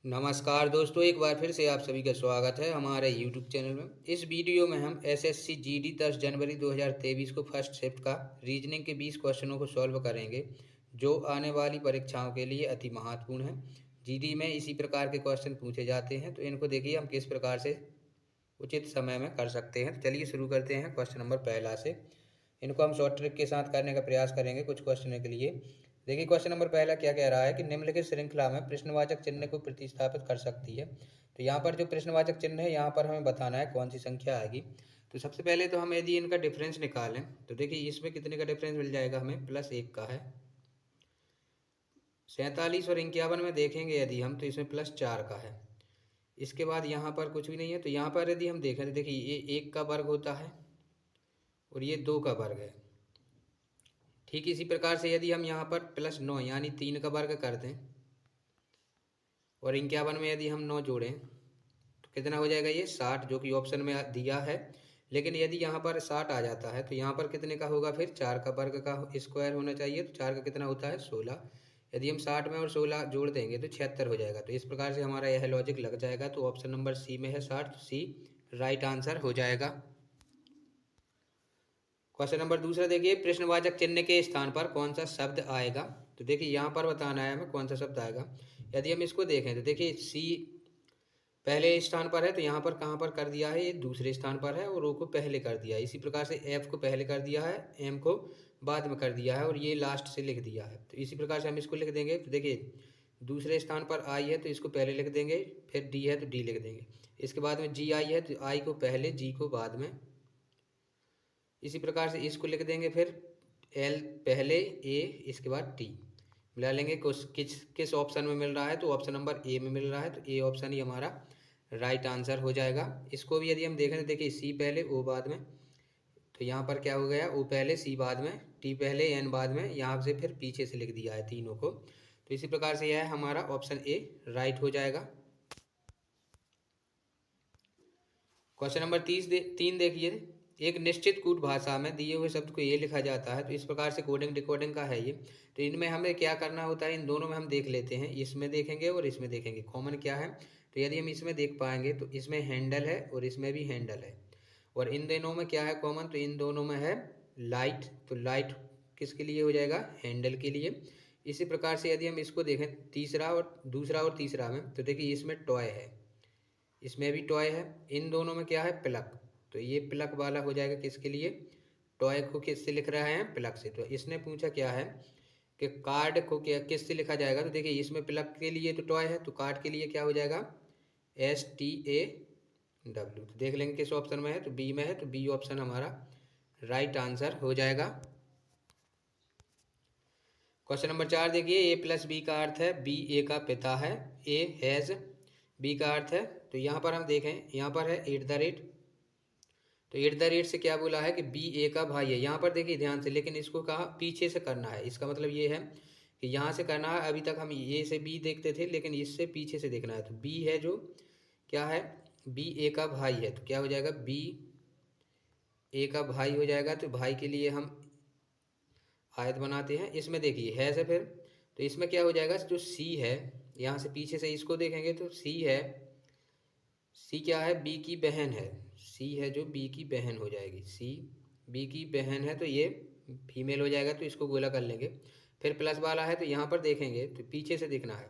नमस्कार दोस्तों, एक बार फिर से आप सभी का स्वागत है हमारे YouTube चैनल में। इस वीडियो में हम एसएससी जीडी 10 जनवरी 2023 को फर्स्ट शिफ्ट का रीजनिंग के 20 क्वेश्चनों को सॉल्व करेंगे, जो आने वाली परीक्षाओं के लिए अति महत्वपूर्ण है। जीडी में इसी प्रकार के क्वेश्चन पूछे जाते हैं, तो इनको देखिए हम किस प्रकार से उचित समय में कर सकते हैं। तो चलिए शुरू करते हैं क्वेश्चन नंबर पहला से। इनको हम शॉर्ट ट्रिक के साथ करने का प्रयास करेंगे कुछ क्वेश्चनों के लिए। देखिए क्वेश्चन नंबर पहला क्या कह रहा है कि निम्नलिखित श्रृंखला में प्रश्नवाचक चिन्ह को प्रतिस्थापित कर सकती है। तो यहाँ पर जो प्रश्नवाचक चिन्ह है, यहाँ पर हमें बताना है कौन सी संख्या आएगी। तो सबसे पहले तो हम यदि इनका डिफरेंस निकालें तो देखिए इसमें कितने का डिफरेंस मिल जाएगा, हमें +1 का है। 47 और 51 में देखेंगे यदि हम, तो इसमें +4 का है। इसके बाद यहाँ पर कुछ भी नहीं है, तो यहाँ पर यदि हम देखें तो देखिए ये 1 का वर्ग होता है और ये 2 का वर्ग है। ठीक इसी प्रकार से यदि हम यहाँ पर +9 यानी 3 का वर्ग कर दें और 51 में यदि हम 9 जोड़ें तो कितना हो जाएगा, ये 60, जो कि ऑप्शन में दिया है। लेकिन यदि यहाँ पर 60 आ जाता है तो यहाँ पर कितने का होगा, फिर 4 का वर्ग का स्क्वायर होना चाहिए। तो 4 का कितना होता है, 16। यदि हम 60 में और 16 जोड़ देंगे तो 76 हो जाएगा। तो इस प्रकार से हमारा यह लॉजिक लग जाएगा। तो ऑप्शन नंबर सी में है 60, सी राइट आंसर हो जाएगा। क्वेश्चन नंबर दूसरा देखिए, प्रश्नवाचक चिन्ह के स्थान पर कौन सा शब्द आएगा। तो देखिए यहाँ पर बताना है हमें कौन सा शब्द आएगा। यदि हम इसको देखें तो देखिए सी पहले स्थान पर है, तो यहाँ पर कहाँ पर कर दिया है, ये दूसरे स्थान पर है, और ओ को पहले कर दिया है। इसी प्रकार से एफ को पहले कर दिया है, एम को बाद में कर दिया है, और ये लास्ट से लिख दिया है। तो इसी प्रकार से हम इसको लिख देंगे। तो देखिए दूसरे स्थान पर आई है तो इसको पहले लिख देंगे, फिर डी है तो डी लिख देंगे। इसके बाद में जी आई है तो आई को पहले, जी को बाद में। इसी प्रकार से इसको लिख देंगे, फिर एल पहले, ए, इसके बाद टी। मिला लेंगे किस किस ऑप्शन में मिल रहा है, तो ऑप्शन नंबर ए में मिल रहा है। तो ए ऑप्शन ही हमारा राइट आंसर हो जाएगा। इसको भी यदि हम देखें तो देखिए सी पहले ओ बाद में, तो यहाँ पर क्या हो गया, ओ पहले सी बाद में, टी पहले एन बाद में, यहाँ से फिर पीछे से लिख दिया है तीनों को। तो इसी प्रकार से यह हमारा ऑप्शन ए राइट हो जाएगा। क्वेश्चन नंबर 3 देखिए, एक निश्चित कूट भाषा में दिए हुए शब्द को ये लिखा जाता है। तो इस प्रकार से कोडिंग डिकोडिंग का है ये। तो इनमें हमें क्या करना होता है, इन दोनों में हम देख लेते हैं, इसमें देखेंगे और इसमें देखेंगे कॉमन क्या है। तो यदि हम इसमें देख पाएंगे तो इसमें हैंडल है और इसमें भी हैंडल है, और इन दोनों में क्या है कॉमन, तो इन दोनों में है लाइट। तो लाइट किसके लिए हो जाएगा, हैंडल के लिए। इसी प्रकार से यदि हम इसको देखें तीसरा और दूसरा और तीसरा में, तो देखिए इसमें टॉय है, इसमें भी टॉय है। इन दोनों में क्या है, प्लग। तो ये प्लग वाला हो जाएगा किसके लिए, टॉय को किससे लिख रहे हैं, प्लग से। तो इसने पूछा क्या है कि कार्ड को क्या किससे लिखा जाएगा। तो देखिए इसमें प्लग के लिए तो टॉय है, तो कार्ड के लिए क्या हो जाएगा, STAW। तो देख लेंगे किस ऑप्शन में है, तो बी में है। तो बी ऑप्शन हमारा राइट आंसर हो जाएगा। क्वेश्चन नंबर 4 देखिए, A+B का अर्थ है बी ए का पिता है, ए हैज़ बी का अर्थ है। तो यहाँ पर हम देखें, यहाँ पर है @ तो @ से क्या बोला है कि बी ए का भाई है। यहाँ पर देखिए ध्यान से, लेकिन इसको कहा पीछे से करना है। इसका मतलब ये है कि यहाँ से करना है। अभी तक हम ए से बी देखते थे, लेकिन इससे पीछे से देखना है। तो बी है जो क्या है, बी ए का भाई है, तो क्या हो जाएगा, बी ए का भाई हो जाएगा। तो भाई के लिए हम आयत बनाते हैं। इसमें देखिए है से फिर, तो इसमें क्या हो जाएगा, जो सी है, यहाँ से पीछे से इसको देखेंगे तो सी है, सी क्या है, बी की बहन है। सी है जो बी की बहन हो जाएगी, सी बी की बहन है, तो ये फीमेल हो जाएगा। तो इसको गोला कर लेंगे। फिर प्लस वाला है, तो यहाँ पर देखेंगे तो पीछे से देखना है।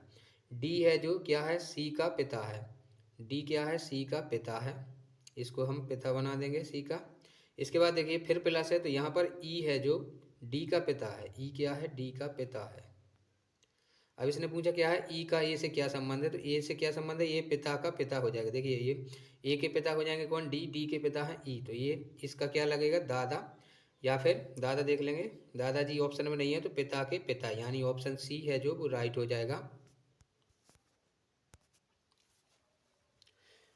डी है जो क्या है, सी का पिता है। डी क्या है, सी का पिता है, इसको हम पिता बना देंगे सी का। इसके बाद देखिए फिर प्लस है, तो यहाँ पर ई है जो डी का पिता है। ई क्या है, डी का पिता है। अब इसने पूछा क्या है, ई का ए से क्या संबंध है। तो ए से क्या संबंध है, ये पिता का पिता हो जाएगा। देखिए ये ए के पिता हो जाएंगे कौन, डी, डी के पिता है ई। तो ये इसका क्या लगेगा, दादा, या फिर दादा देख लेंगे। दादाजी ऑप्शन में नहीं है, तो पिता के पिता, यानी ऑप्शन सी है जो वो राइट हो जाएगा।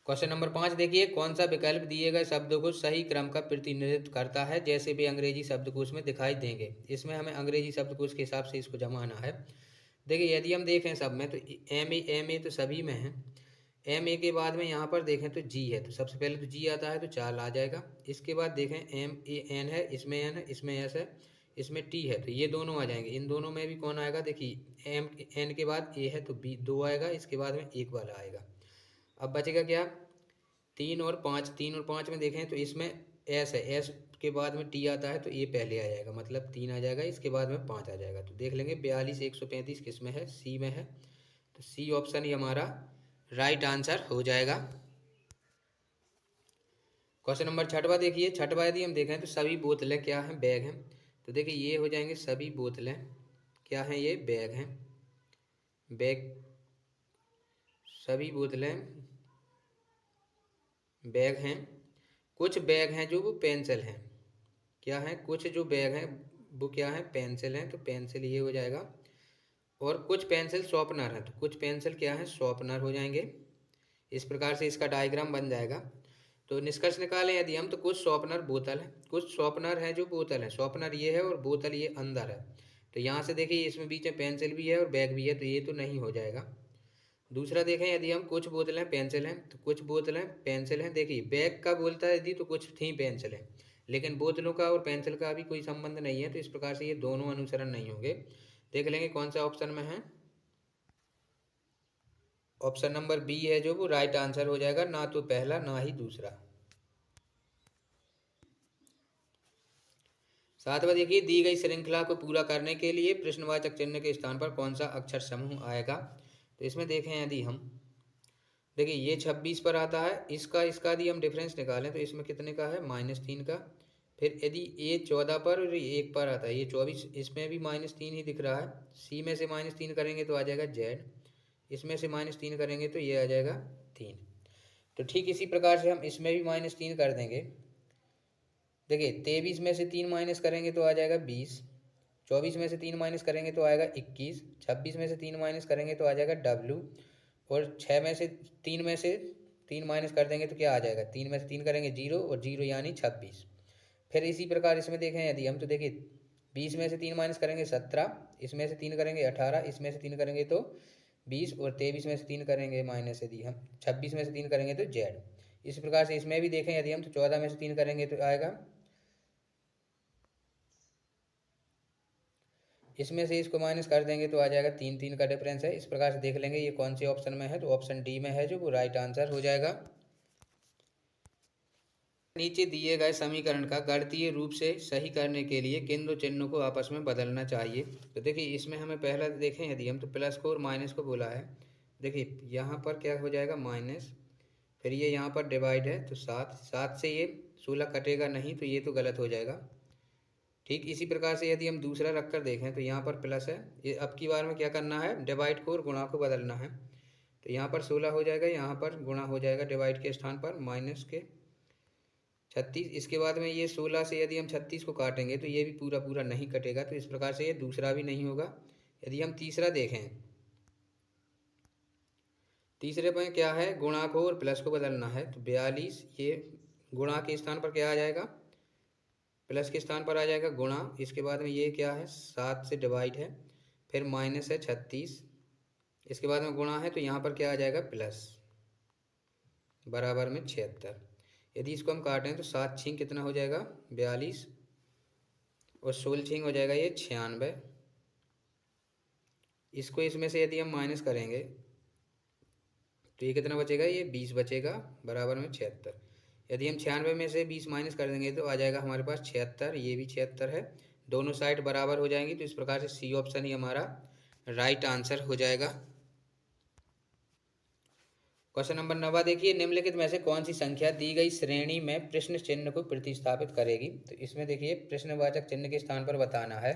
क्वेश्चन नंबर 5 देखिए, कौन सा विकल्प दिए गए शब्दों को सही क्रम का प्रतिनिधित्व करता है, जैसे भी अंग्रेजी शब्दकोश में दिखाई देंगे। इसमें हमें अंग्रेजी शब्दकोश के हिसाब से इसको जमाना है। देखिए यदि हम देखें सब में, तो एम ए तो सभी में है। एम ए के बाद में यहाँ पर देखें तो जी है, तो सबसे पहले तो जी आता है, तो 4 आ जाएगा। इसके बाद देखें एम ए एन है, इसमें एन है, इसमें एस है, इसमें टी है, तो ये दोनों आ जाएंगे। इन दोनों में भी कौन आएगा, देखिए एम एन के बाद ए है तो बी 2 आएगा, इसके बाद में 1 वाला आएगा। अब बचेगा क्या, 3 और 5। 3 और 5 में देखें तो इसमें एस है, एस के बाद में टी आता है तो ये पहले आ जाएगा, मतलब 3 आ जाएगा, इसके बाद में 5 आ जाएगा। तो देख लेंगे 42 135 किस में है, सी में है। तो सी ऑप्शन ही हमारा राइट आंसर हो जाएगा। क्वेश्चन नंबर छठवा देखिए, छठवा यदि हम देखें तो सभी बोतलें क्या हैं, बैग हैं। तो देखिए ये हो जाएंगे सभी बोतलें क्या हैं, ये बैग हैं। बैग, सभी बोतलें बैग हैं। कुछ बैग हैं जो वो पेंसिल हैं, क्या हैं, कुछ जो बैग हैं वो क्या हैं, पेंसिल हैं, तो पेंसिल ये हो जाएगा। और कुछ पेंसिल शॉर्पनर हैं, तो कुछ पेंसिल क्या है, शॉर्पनर हो जाएंगे। इस प्रकार से इसका डायग्राम बन जाएगा। तो निष्कर्ष निकालें यदि हम, तो कुछ शॉर्पनर बोतल है, कुछ शॉर्पनर है जो बोतल है, शॉर्पनर ये है और बोतल ये अंदर है। तो यहाँ से देखिए इसमें बीच में पेंसिल भी है और बैग भी है, तो ये तो नहीं हो जाएगा। दूसरा देखें यदि हम, कुछ बोतलें पेंसिल हैं, तो कुछ बोतलें पेंसिल हैं। देखिए बैग का बोलता है यदि, तो कुछ थी पेंसिल है, लेकिन बोतलों का और पेंसिल का भी कोई संबंध नहीं है, तो इस प्रकार से ये दोनों अनुसरण नहीं होंगे। देख लेंगे कौन सा ऑप्शन में है। ऑप्शन नंबर बी है जो वो राइट आंसर हो जाएगा, ना तो पहला ना ही दूसरा। सातवां देखिए, दी गई श्रृंखला को पूरा करने के लिए प्रश्नवाचक चिन्ह के स्थान पर कौन सा अक्षर समूह आएगा। तो इसमें देखें यदि हम, देखिए ये 26 पर आता है, इसका इसका यदि हम डिफरेंस निकालें तो इसमें कितने का है, -3 का। फिर यदि ये 14 पर और ये 1 पर आता है, ये 24, इसमें भी -3 ही दिख रहा है। सी में से -3 करेंगे तो आ जाएगा जेड, इसमें से -3 करेंगे तो ये आ जाएगा 3। तो ठीक इसी प्रकार से हम इसमें भी -3 कर देंगे। देखिए 23 में से 3 माइनस करेंगे तो आ जाएगा 20, 24 में से 3 माइनस करेंगे तो आएगा 21, 26 में से 3 माइनस करेंगे तो आ जाएगा डब्लू, और 6 में से 3 माइनस कर देंगे तो क्या आ जाएगा, 3 में से 3 करेंगे 0, और 0 यानी 26। फिर इसी प्रकार इसमें देखें यदि हम, तो देखिए 20 में से 3 माइनस करेंगे 17, इसमें से 3 करेंगे 18, इसमें से 3 करेंगे तो 20, और 23 में से 3 करेंगे माइनस यदि हम 26 में से 3 करेंगे तो जेड। इस प्रकार से इसमें भी देखें यदि हम, तो 14 में से 3 करेंगे तो आएगा, इसमें से इसको माइनस कर देंगे तो आ जाएगा 3, 3 का डिफरेंस है। इस प्रकार से देख लेंगे ये कौन से ऑप्शन में है, तो ऑप्शन डी में है जो वो राइट आंसर हो जाएगा। नीचे दिए गए समीकरण का गणितीय रूप से सही करने के लिए किन दो चिन्हों को आपस में बदलना चाहिए। तो देखिए इसमें हमें पहला देखें यदि हम, तो प्लस को और माइनस को बोला है। देखिए यहाँ पर क्या हो जाएगा, माइनस, फिर ये यहाँ पर डिवाइड है तो 7, 7 से ये 16 कटेगा नहीं, तो ये तो गलत हो जाएगा। ठीक इसी प्रकार से यदि हम दूसरा रख कर देखें तो यहाँ पर प्लस है, ये अब की बार में क्या करना है, डिवाइड को और गुणा को बदलना है। तो यहाँ पर 16 हो जाएगा, यहाँ पर गुणा हो जाएगा डिवाइड के स्थान पर माइनस के 36। इसके बाद में ये 16 से यदि हम 36 को काटेंगे तो ये भी पूरा पूरा नहीं कटेगा, तो इस प्रकार से ये दूसरा भी नहीं होगा। यदि हम तीसरा देखें, तीसरे में क्या है, गुणा को और प्लस को बदलना है। तो 42, ये गुणा के स्थान पर क्या आ जाएगा, प्लस के स्थान पर आ जाएगा गुणा। इसके बाद में ये क्या है, 7 से डिवाइड है, फिर माइनस है 36, इसके बाद में गुणा है, तो यहाँ पर क्या आ जाएगा, प्लस, बराबर में 76। यदि इसको हम काटें तो 7 छींक कितना हो जाएगा, 42, और 16 छींक हो जाएगा ये 96। इसको इसमें से यदि हम माइनस करेंगे तो ये कितना बचेगा, ये 20 बचेगा, बराबर में 76। यदि हम 96 में से 20 माइनस कर देंगे तो आ जाएगा हमारे पास 76, ये भी 76 है, दोनों साइड बराबर हो जाएंगी। तो इस प्रकार से सी ऑप्शन ही हमारा राइट आंसर हो जाएगा। क्वेश्चन नंबर 9 देखिए, निम्नलिखित में से कौन सी संख्या दी गई श्रेणी में प्रश्न चिन्ह को प्रतिस्थापित करेगी। तो इसमें देखिए प्रश्नवाचक चिन्ह के स्थान पर बताना है।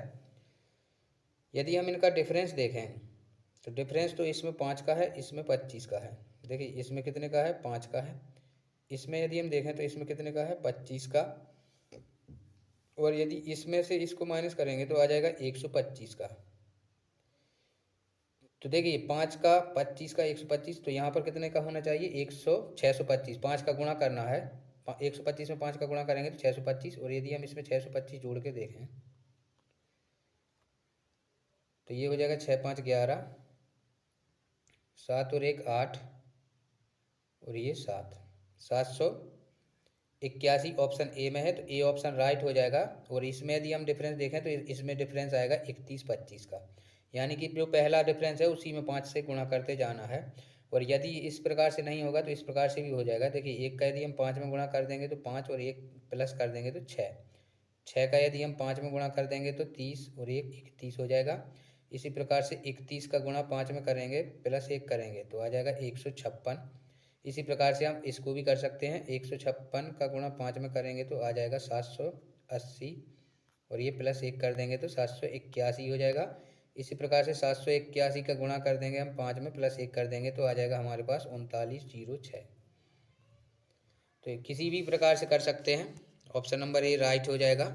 यदि हम इनका डिफरेंस देखें तो डिफरेंस तो इसमें 5 का है, इसमें 25 का है। देखिए इसमें कितने का है, 5 का है। इसमें यदि हम देखें तो इसमें कितने का है, 25 का। और यदि इसमें से इसको माइनस करेंगे तो आ जाएगा 125 का। तो देखिए 5 का, 25 का, 125, तो यहाँ पर कितने का होना चाहिए, 625। 5 का गुणा करना है, 125 में 5 का गुणा करेंगे तो 625। और यदि हम इसमें 625 जोड़ के देखें तो ये हो जाएगा 6 5 11, 7 और 1 8, और ये 7, 700 81 ऑप्शन ए में है, तो ए ऑप्शन राइट हो जाएगा। और इसमें यदि हम डिफरेंस देखें तो इसमें डिफरेंस आएगा 31-25 का, यानी कि जो पहला डिफरेंस है उसी में 5 से गुणा करते जाना है। और यदि इस प्रकार से नहीं होगा तो इस प्रकार से भी हो जाएगा। देखिए, एक का यदि हम 5 में गुणा कर देंगे तो 5, और एक प्लस कर देंगे तो 6। 6 का यदि हम 5 में गुणा कर देंगे तो 30, और एक 31 हो जाएगा। इसी प्रकार से 31 का गुणा 5 में करेंगे प्लस 1 करेंगे तो आ जाएगा 156। इसी प्रकार से हम इसको भी कर सकते हैं, 156 का गुणा 5 में करेंगे तो आ जाएगा 780, और ये प्लस 1 कर देंगे तो 781 हो जाएगा। इसी प्रकार से 781 का गुणा कर देंगे हम 5 में, प्लस 1 कर देंगे तो आ जाएगा हमारे पास 3906। तो किसी भी प्रकार से कर सकते हैं, ऑप्शन नंबर ए राइट हो जाएगा।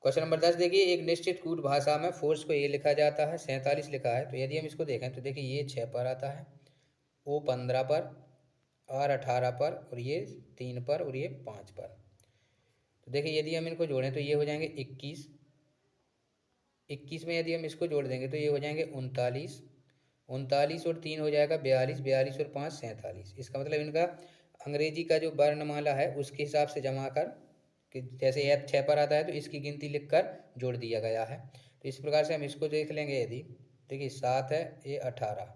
क्वेश्चन नंबर 10 देखिए, एक निश्चित कूट भाषा में फोर्स को ए लिखा जाता है, 47 लिखा है। तो यदि हम इसको देखें तो देखिए, ये 6 पर आता है, ओ 15 पर, आर 18 पर, और ये 3 पर, और ये 5 पर। तो देखिए, यदि हम इनको जोड़ें तो ये हो जाएंगे 21। 21 में यदि हम इसको जोड़ देंगे तो ये हो जाएंगे 39। 39 और 3 हो जाएगा 42। 42 और 5 47। इसका मतलब इनका अंग्रेजी का जो वर्णमाला है उसके हिसाब से जमा कर कि जैसे यह 6 पर आता है तो इसकी गिनती लिखकर जोड़ दिया गया है। तो इस प्रकार से हम इसको देख लेंगे। यदि देखिए 7 है, ये 18,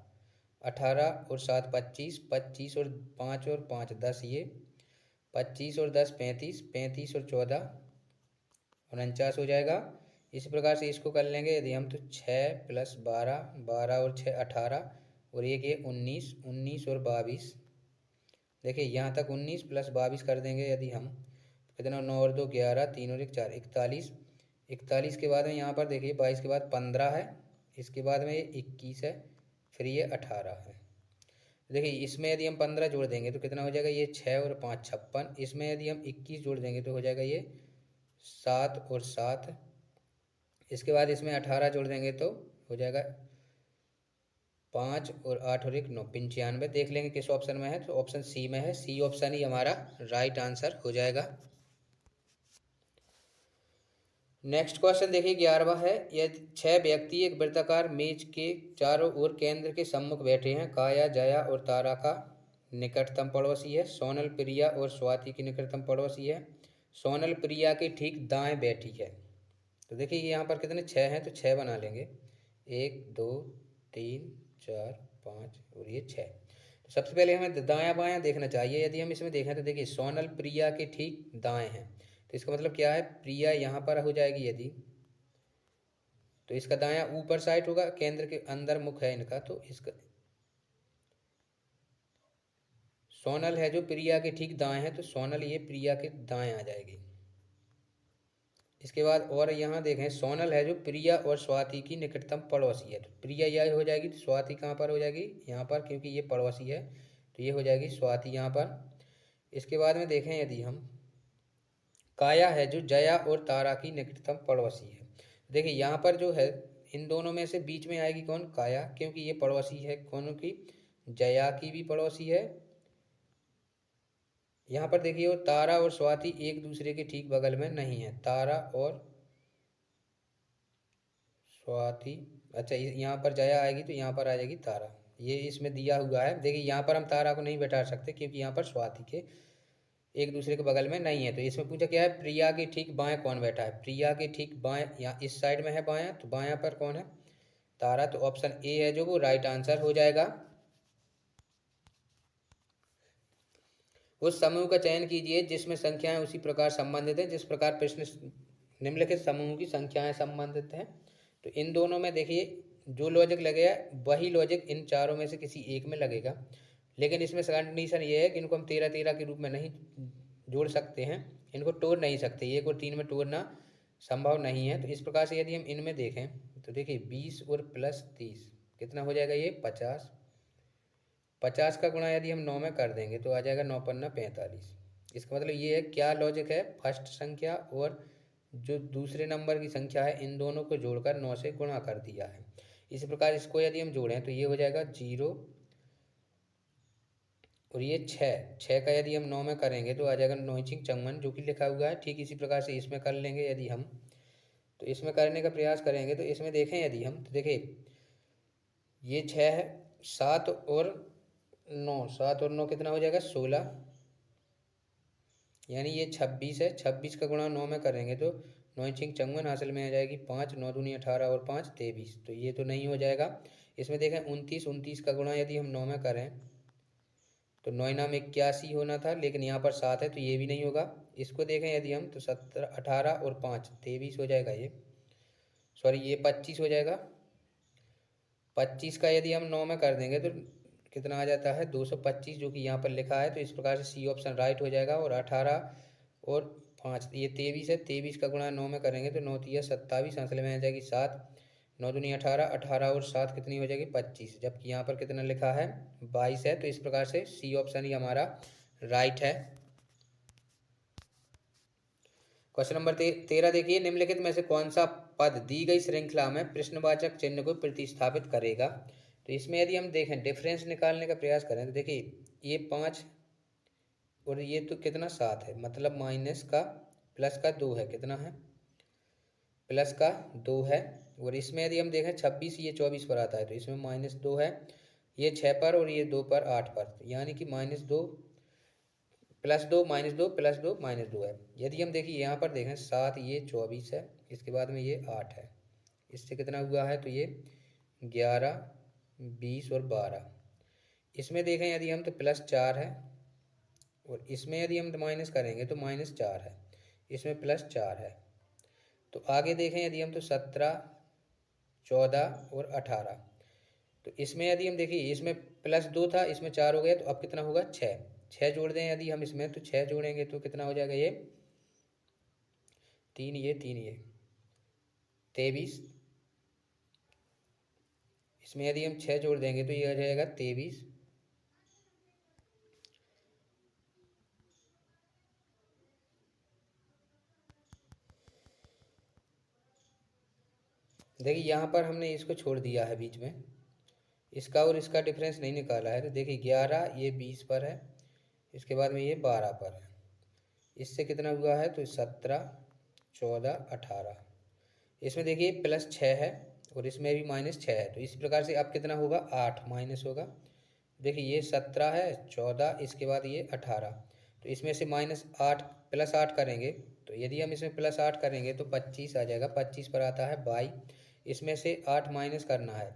18 और 7 25, 25 और 5 और 5 10, ये 25 और 10 35, 35 और 14 49 हो जाएगा। इसी प्रकार से इसको कर लेंगे यदि हम तो 6 + 12, 12 और 6 18, और एक ये 19, 19 और 22। देखिए यहाँ तक 19 + 22 कर देंगे यदि हम, कितना, 9 और 2 11, 3 और 1 4, 41। 41 के बाद में यहाँ पर देखिए 22 के बाद 15 है, इसके बाद में ये 21 है, फिर ये 18 है। देखिए इसमें यदि हम 15 जोड़ देंगे तो कितना हो जाएगा, ये 6 और 5 56। इसमें यदि हम 21 जोड़ देंगे तो हो जाएगा ये 7 और 7। इसके बाद इसमें 18 जोड़ देंगे तो हो जाएगा 5 और 8 और 1 9, 95। देख लेंगे किस ऑप्शन में है, तो ऑप्शन सी में है। सी ऑप्शन ही हमारा राइट आंसर हो जाएगा। नेक्स्ट क्वेश्चन देखिए 11वां है, यदि 6 व्यक्ति एक वृत्ताकार मेज के चारों ओर केंद्र के सम्मुख बैठे हैं। काया, जया और तारा का निकटतम पड़ोसी है। सोनल, प्रिया और स्वाति की निकटतम पड़ोसी है। सोनल प्रिया के ठीक दाएं बैठी है। तो देखिए यहाँ पर कितने 6 हैं, तो 6 बना लेंगे, 1 2 3 4 5 और ये 6। तो सबसे पहले हमें दायां बायां देखना चाहिए। यदि हम इसमें देखें तो देखिए सोनल प्रिया के ठीक दाएं हैं, तो इसका मतलब क्या है, प्रिया यहाँ पर हो जाएगी यदि, तो इसका दायां ऊपर साइड होगा, केंद्र के अंदर मुख है इनका, तो इसका सोनल है जो प्रिया के ठीक दाएं है, तो सोनल ये प्रिया के दाएं आ जाएगी। इसके बाद और यहाँ देखें, सोनल है जो प्रिया और स्वाति की निकटतम पड़ोसी है। तो प्रिया यह हो जाएगी, तो स्वाति कहाँ पर हो जाएगी, यहाँ पर, क्योंकि ये पड़ोसी है तो ये हो जाएगी स्वाति यहाँ पर। इसके बाद में देखें यदि हम, काया है जो जया और तारा की निकटतम पड़ोसी है। देखिए यहाँ पर जो है इन दोनों में से बीच में आएगी कौन, काया, क्योंकि ये पड़ोसी है कौन की, जया की भी पड़ोसी है। यहाँ पर देखिए वो तारा और स्वाति एक दूसरे के ठीक बगल में नहीं है, तारा और स्वाति। अच्छा, यहाँ पर जया आएगी तो यहाँ पर आ जाएगी तारा, ये इसमें दिया हुआ है। देखिए यहाँ पर हम तारा को नहीं बैठा सकते क्योंकि यहाँ पर स्वाति के एक दूसरे के बगल में नहीं है। तो इसमें पूछा क्या है, प्रिया के ठीक बाएं कौन बैठा है। प्रिया के ठीक बाएं, यहाँ इस साइड में है बायां, तो बायां पर कौन है, तारा। तो ऑप्शन ए है जो वो राइट आंसर हो जाएगा। उस समूह का चयन कीजिए जिसमें संख्याएं उसी प्रकार संबंधित हैं जिस प्रकार प्रश्न निम्नलिखित समूह की संख्याएं संबंधित हैं। तो इन दोनों में देखिए जो लॉजिक लगेगा वही लॉजिक इन चारों में से किसी एक में लगेगा, लेकिन इसमें कंडीशन ये है कि इनको हम 13-13 के रूप में नहीं जोड़ सकते हैं, इनको तोड़ नहीं सकते, 1 और 3 में तोड़ना संभव नहीं है। तो इस प्रकार से यदि हम इनमें देखें तो देखिए 20 और प्लस 30 कितना हो जाएगा, ये 50। 50 का गुणा यदि हम 9 में कर देंगे तो आ जाएगा 9 पन्ना 45। इसका मतलब ये है, क्या लॉजिक है, फर्स्ट संख्या और जो दूसरे नंबर की संख्या है इन दोनों को जोड़कर 9 से गुणा कर दिया है। इसी प्रकार इसको यदि हम जोड़ें तो ये हो जाएगा 0, और ये 6 का यदि हम 9 में करेंगे तो आ जाएगा 9 चिंग चौवन, जो कि लिखा हुआ है। ठीक इसी प्रकार से इसमें कर लेंगे यदि हम, तो इसमें करने का प्रयास करेंगे तो इसमें देखें यदि हम, तो देखिए ये 6 है, 7 और 9, 7 और 9 कितना हो जाएगा 16, यानी ये 26 है, 26 का गुणा 9 में करेंगे तो 9 छिंग 54 हासिल में आ जाएगी 5, 9 दूनी 18 और 5 23, तो ये तो नहीं हो जाएगा। इसमें देखें 29, 29 का गुणा यदि हम 9 में करें तो 9 नाम 81 होना था, लेकिन यहाँ पर 7 है तो ये भी नहीं होगा। इसको देखें यदि हम तो 17, 18 और 5 23 हो जाएगा, ये सॉरी ये 25 हो जाएगा। 25 का यदि हम 9 में कर देंगे तो कितना आ जाता है 225, जो कि यहाँ पर लिखा है। तो इस प्रकार से सी ऑप्शन राइट हो जाएगा। और 18 और 5 ये 23 है, 23 का गुणा 9 में करेंगे तो 9 तिया 27, आंसर में आ जाएगी 7, 9 दूनी 18, 18 और 7 कितनी हो जाएगी 25, जबकि यहाँ पर कितना लिखा है 22 है। तो इस प्रकार से सी ऑप्शन ही हमारा राइट है। क्वेश्चन नंबर 13 देखिए, निम्नलिखित में से कौन सा पद दी गई श्रृंखला में प्रश्नवाचक चिन्ह को प्रतिस्थापित करेगा। तो इसमें यदि हम देखें डिफरेंस निकालने का प्रयास करें तो देखिए ये 5 और ये तो कितना 7 है, मतलब माइनस का प्लस का 2 है, कितना है प्लस का 2 है। और इसमें यदि हम देखें 26 ये 24 पर आता है तो इसमें -2 है, ये 6 पर और ये 2 पर 8 पर, यानी कि -2 +2 -2 +2 -2 है। यदि हम देखिए यहाँ पर देखें 7 ये 24 है, इसके बाद में ये 8 है, इससे कितना हुआ है तो ये 11, 20 और 12। इसमें देखें यदि हम तो +4 है, और इसमें यदि हम माइनस करेंगे तो -4 है, इसमें +4 है। तो आगे देखें यदि हम तो 17, 14 और 18, तो इसमें यदि हम देखिए इसमें +2 था, इसमें 4 हो गया, तो अब कितना होगा 6, 6 जोड़ दें यदि हम इसमें तो 6 जोड़ेंगे तो कितना हो जाएगा ये 3 ये 3 ये 23। इसमें यदि हम 6 जोड़ देंगे तो ये आ जाएगा 23। देखिए यहाँ पर हमने इसको छोड़ दिया है बीच में, इसका और इसका डिफरेंस नहीं निकाला है। तो देखिए 11 ये 20 पर है, इसके बाद में ये 12 पर है, इससे कितना हुआ है तो 17, 14, 18। इसमें देखिए +6 है और इसमें भी -6 है, तो इस प्रकार से अब कितना होगा 8 माइनस होगा। देखिए ये 17 है, 14, इसके बाद ये 18, तो इसमें से -8 +8 करेंगे तो यदि हम इसमें +8 करेंगे तो 25 आ जाएगा, 25 पर आता है 22, इसमें से 8 माइनस करना है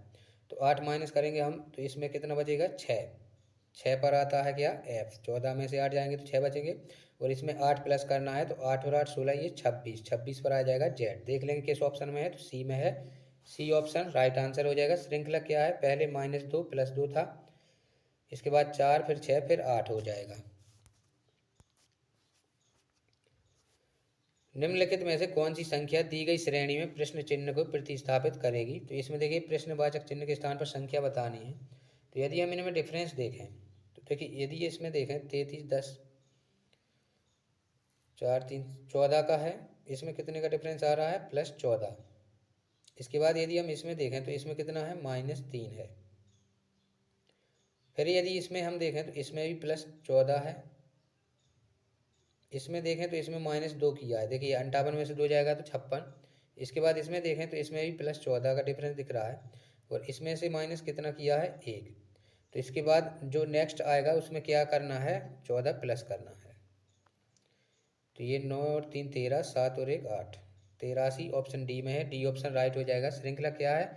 तो 8 माइनस करेंगे हम तो इसमें कितना बचेगा 6, 6 पर आता है क्या F, 14 में से 8 जाएंगे तो 6 बचेंगे, और इसमें 8 प्लस करना है तो 8 और 8 16, ये 26, 26 पर आ जाएगा Z। देख लेंगे किस ऑप्शन में है तो सी में है, सी ऑप्शन राइट आंसर हो जाएगा। श्रृंखला क्या है, पहले -2 +2 था, इसके बाद 4 फिर 6 फिर 8 हो जाएगा। निम्नलिखित में से कौन सी संख्या दी गई श्रेणी में प्रश्न चिन्ह को प्रतिस्थापित करेगी। तो इसमें देखिए प्रश्नवाचक चिन्ह के स्थान पर संख्या बतानी है। तो यदि हम इनमें डिफरेंस देखें तो देखिए यदि इसमें देखें 33, 10, 4, 3, 14 का है, इसमें कितने का डिफरेंस आ रहा है +14। इसके बाद यदि हम इसमें देखें तो इसमें कितना है -3 है। फिर यदि इसमें हम देखें तो इसमें भी +14 है, इसमें देखें तो इसमें -2 किया है, देखिए 58 में से 2 जाएगा तो 56। इसके बाद इसमें देखें तो इसमें भी +14 का डिफरेंस दिख रहा है, और इसमें से माइनस कितना किया है 1। तो इसके बाद जो नेक्स्ट आएगा उसमें क्या करना है 14 प्लस करना है। तो ये 9 और 3 13, 7 और 1 8, 83 ऑप्शन डी में है, डी ऑप्शन राइट हो जाएगा। श्रृंखला क्या है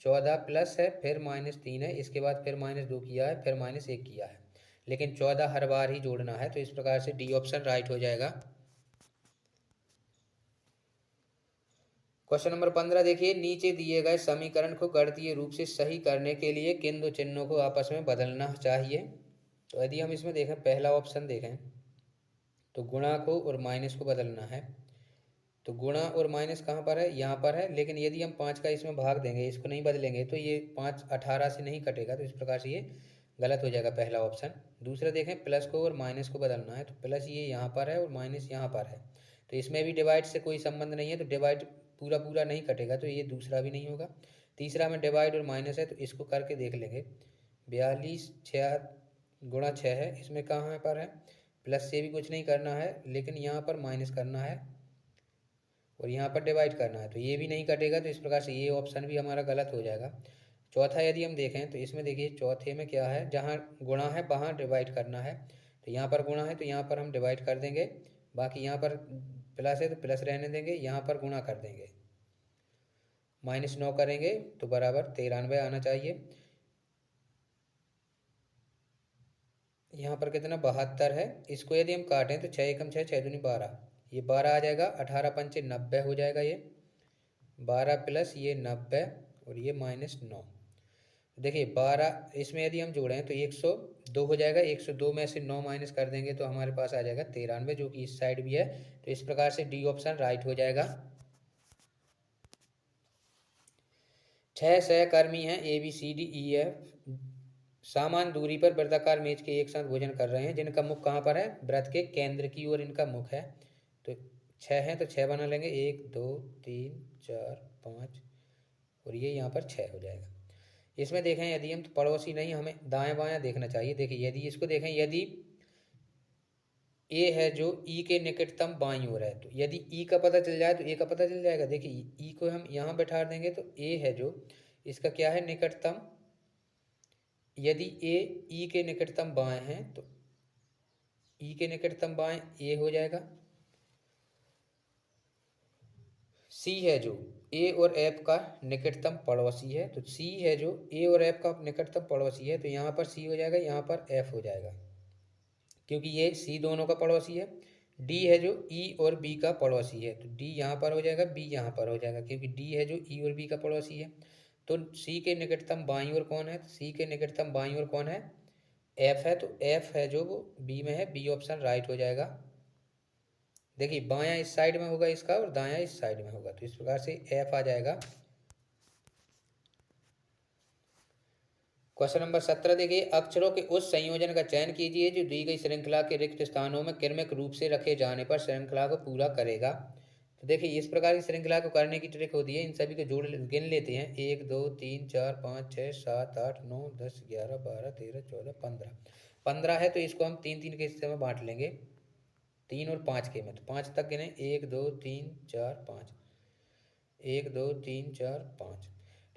14 प्लस है, फिर -3 है, इसके बाद फिर -2 किया है, फिर -1 किया है, लेकिन 14 हर बार ही जोड़ना है, तो इस प्रकार से डी ऑप्शन राइट हो जाएगा। क्वेश्चन नंबर 15 देखिए, नीचे दिए गए समीकरण को गणितीय रूप से सही करने के लिए किन दो चिन्हों को आपस में बदलना चाहिए। तो यदि हम इसमें देखें पहला ऑप्शन देखें तो गुणा को और माइनस को बदलना है। तो गुणा और माइनस कहाँ पर है, यहाँ पर है, लेकिन यदि हम 5 का इसमें भाग देंगे, इसको नहीं बदलेंगे तो ये 5 18 से नहीं कटेगा, तो इस प्रकार से ये गलत हो जाएगा पहला ऑप्शन। दूसरा देखें प्लस को और माइनस को बदलना है, तो प्लस ये यहाँ पर है और माइनस यहाँ पर है, तो इसमें भी डिवाइड से कोई संबंध नहीं है, तो डिवाइड पूरा पूरा नहीं कटेगा, तो ये दूसरा भी नहीं होगा। तीसरा में डिवाइड और माइनस है, तो इसको करके देख लेंगे। 42 6 गुणा 6 है, इसमें कहाँ पर है प्लस से भी कुछ नहीं करना है, लेकिन यहाँ पर माइनस करना है और यहाँ पर डिवाइड करना है, तो ये भी नहीं कटेगा, तो इस प्रकार से ये ऑप्शन भी हमारा गलत हो जाएगा। चौथा यदि हम देखें तो इसमें देखिए चौथे में क्या है, जहाँ गुणा है वहाँ डिवाइड करना है, तो यहाँ पर गुणा है तो यहाँ पर हम डिवाइड कर देंगे, बाकी यहाँ पर प्लस है तो प्लस रहने देंगे, यहाँ पर गुणा कर देंगे, -9 करेंगे तो बराबर 93 आना चाहिए। यहाँ पर कितना 72 है, इसको यदि हम काटें तो 6 एकम 6, 6 दूनी 12, ये 12 आ जाएगा, 18 पंचे 90 हो जाएगा, ये 12 प्लस ये 90 और ये -9। देखिए 12 इसमें यदि हम जोड़ें तो 102 हो जाएगा, 102 में से 9 माइनस कर देंगे तो हमारे पास आ जाएगा 93, जो कि इस साइड भी है। तो इस प्रकार से डी ऑप्शन राइट हो जाएगा। 6 सहकर्मी हैं ABCDEF, समान दूरी पर वृत्ताकार मेज के एक साथ भोजन कर रहे हैं, जिनका मुख कहाँ पर है, वृत्त के केंद्र की ओर इनका मुख है। तो 6 हैं तो 6 बना लेंगे, 1 2 3 4 5 और ये यहाँ पर 6 हो जाएगा। इसमें देखें यदि हम तो पड़ोसी नहीं, हमें दाएं बायां देखना चाहिए। देखिए यदि इसको देखें, यदि ए है जो ई के निकटतम बाईं ओर है, तो यदि ई का पता चल जाए तो ए का पता चल जाएगा। देखिए ई को हम यहाँ बैठा देंगे तो ए है जो इसका क्या है, निकटतम। यदि ए ई के निकटतम बाएं है तो ई के निकटतम बाएं ए हो जाएगा। सी है जो ए और एफ का निकटतम पड़ोसी है, तो सी है जो ए और एफ का निकटतम पड़ोसी है, तो यहाँ पर सी हो जाएगा, यहाँ पर एफ हो जाएगा, क्योंकि ये सी दोनों का पड़ोसी है। डी है जो ई और बी का पड़ोसी है, तो डी यहाँ पर हो जाएगा, बी यहाँ पर हो जाएगा, क्योंकि डी है जो ई और बी का पड़ोसी है। तो सी के निकटतम बाईं ओर कौन है, तो सी के निकटतम बाईं ओर कौन है, एफ है, तो एफ है जो वो बी में है, बी ऑप्शन राइट हो जाएगा। देखिए बायां इस साइड में होगा इसका और दायां इस साइड में होगा, तो इस प्रकार से एफ आ जाएगा। क्वेश्चन नंबर 17 देखिए, अक्षरों के उस संयोजन का चयन कीजिए जो दी गई श्रृंखला के रिक्त स्थानों में क्रमिक रूप से रखे जाने पर श्रृंखला को पूरा करेगा। तो देखिए इस प्रकार की श्रृंखला को करने की ट्रिक होती है, इन सभी को जोड़ गिन लेते हैं, 1 2 3 4 5 6 7 8 9 10 11 12 13 14 15, 15 है तो इसको हम 3 3 के हिस्से में बांट लेंगे, 3 और 5 के में, तो 5 तक गिने, 1 2 3 4 5, 1 2 3 4 5।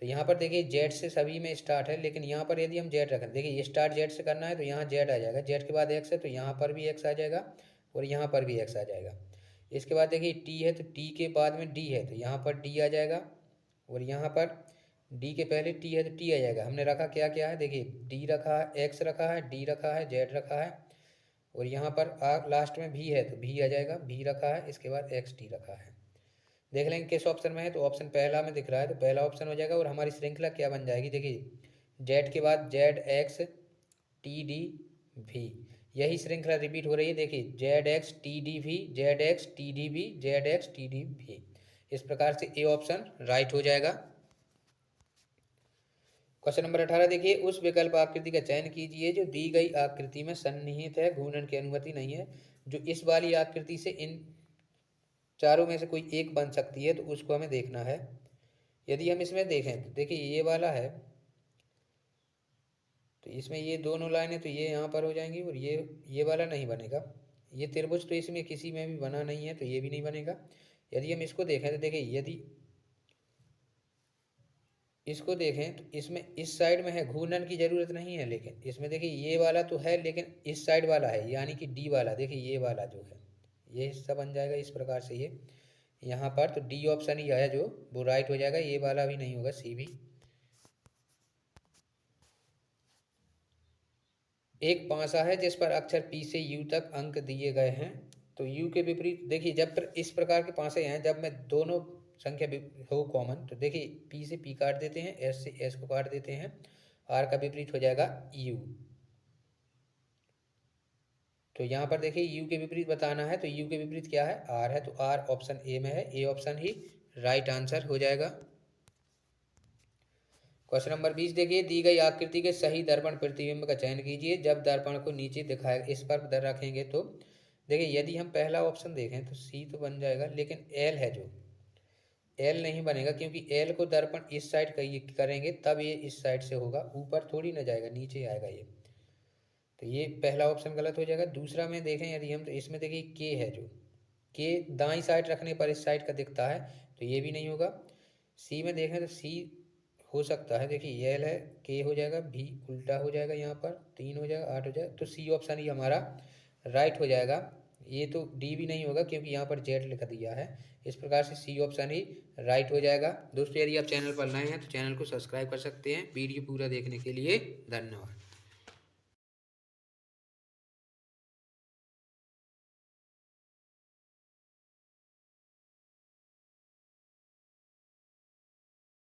तो यहाँ पर देखिए जेड से सभी में स्टार्ट है, लेकिन यहाँ पर यदि हम जेड रखें, देखिए ये स्टार्ट जेड से करना है तो यहाँ जेड आ जाएगा, जेड के बाद एक्स है तो यहाँ पर भी एक्स आ जाएगा और यहाँ पर भी एक्स आ जाएगा। इसके बाद देखिए टी है तो टी के बाद में डी है तो यहाँ पर डी आ जाएगा और यहाँ पर डी के पहले टी है तो टी आ जाएगा। हमने रखा क्या क्या है, देखिए डी रखा है, एक्स रखा है, डी रखा है, जेड रखा है और यहाँ पर लास्ट में भी है तो भी आ जाएगा, भी रखा है, इसके बाद एक्स टी रखा है। देख लेंगे किस ऑप्शन में है, तो ऑप्शन पहला में दिख रहा है तो पहला ऑप्शन हो जाएगा और हमारी श्रृंखला क्या बन जाएगी, देखिए जेड के बाद जेड एक्स टी डी भी, यही श्रृंखला रिपीट हो रही है। देखिए जेड एक्स टी डी भी, जेड एक्स टी डी भी, जेड एक्स टी डी भी, इस प्रकार से ए ऑप्शन राइट हो जाएगा। क्वेश्चन नंबर 18 देखिए, उस विकल्प आकृति का चयन कीजिए जो दी गई आकृति में सन्निहित है, घूर्णन की अनुमति नहीं है। जो इस वाली आकृति से इन चारों में से कोई एक बन सकती है तो उसको हमें देखना है। यदि हम इसमें देखें तो देखिए ये वाला है तो इसमें ये दोनों लाइनें तो ये यहाँ पर हो जाएंगी और ये वाला नहीं बनेगा। ये त्रिभुज तो इसमें किसी में भी बना नहीं है तो ये भी नहीं बनेगा। यदि हम इसको देखें तो देखिए यदि इसको देखें तो इसमें इस साइड में है, घूर्णन की ज़रूरत नहीं है, लेकिन इसमें देखिए ये वाला तो है लेकिन इस साइड वाला है, यानी कि डी वाला, देखिए ये वाला जो है ये हिस्सा बन जाएगा इस प्रकार से। ये यहाँ पर तो डी ऑप्शन ही है जो वो राइट हो जाएगा, ये वाला भी नहीं होगा, सी भी। एक पासा है जिस पर अक्षर पी से यू तक अंक दिए गए हैं, तो यू के विपरीत देखिए जब इस प्रकार के पासे हैं, जब मैं दोनों संख्या हो कॉमन तो देखिए पी से पी काट देते हैं, एस से एस को काट देते हैं, आर का विपरीत हो जाएगा यू। तो यहाँ पर देखिए यू के विपरीत बताना है तो यू के विपरीत क्या है, आर है, तो आर ऑप्शन ए में है, A option he right answer हो जाएगा। क्वेश्चन नंबर 20 देखिए, दी गई आकृति के सही दर्पण प्रतिबिंब का चयन कीजिए। जब दर्पण को नीचे दिखाएगा इस पर दर रखेंगे तो देखिए यदि हम पहला ऑप्शन देखें तो सी तो बन जाएगा, लेकिन एल है जो एल नहीं बनेगा, क्योंकि एल को दर्पण इस साइड करेंगे तब ये इस साइड से होगा, ऊपर थोड़ी ना जाएगा, नीचे आएगा ये, तो ये पहला ऑप्शन गलत हो जाएगा। दूसरा में देखें यदि हम तो इसमें देखिए के है जो के दाईं साइड रखने पर इस साइड का दिखता है तो ये भी नहीं होगा। सी में देखें तो सी हो सकता है, देखिए एल है, के हो जाएगा, भी उल्टा हो जाएगा, यहाँ पर 3 हो जाएगा, 8 हो जाएगा, तो सी ऑप्शन ही हमारा राइट हो जाएगा। ये तो डी भी नहीं होगा क्योंकि यहाँ पर जेड लिख दिया है। इस प्रकार से सी ऑप्शन ही राइट हो जाएगा। दोस्तों यदि आप चैनल पर नए हैं तो चैनल को सब्सक्राइब कर सकते हैं। वीडियो पूरा देखने के लिए धन्यवाद।